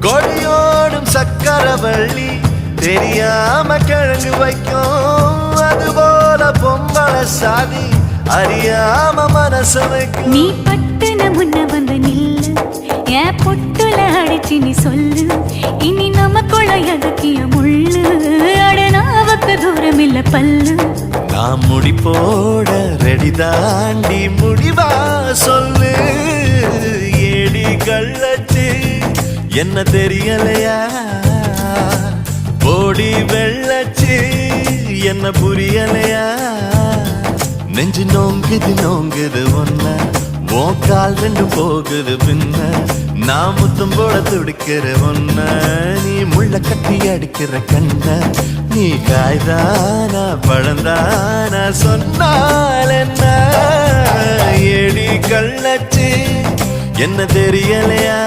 கொடியோடும் சக்கரவள்ளி தெரியாம கிழங்கு வைக்கும், அதுபோல பொம்பளை சாதி அறியாம மனச வைக்கும். நீ பட்டுன முன்ன வந்து நில்லு, என் பொட்டுல அடிச்சு நீ சொல்லு, இனி நமக்குள்ள எதுக்கிய முள்ளு, அடனாவுக்கு தூரம் இல்ல பல்லு. நான் முடி போட ரெடி தாண்டி முடிவா சொல்லு, ஏடி கள்ளச்சு என்ன தெரியலையா, போடி வெள்ளச்சு என்ன புரியலையா. நெஞ்சு நோங்குது நோங்குது ஒன்ன, உன் கால் ரெண்டு போகுது பின்ன, நான் முத்தம் போட துடிக்கிற ஒன்ன, நீ முள்ள கட்டி அடிக்கிற கண்ண, நீ காய்தானா பழந்தானா சொன்னால் என்ன, ஏடி கள்ளச்சு என்ன தெரியலையா.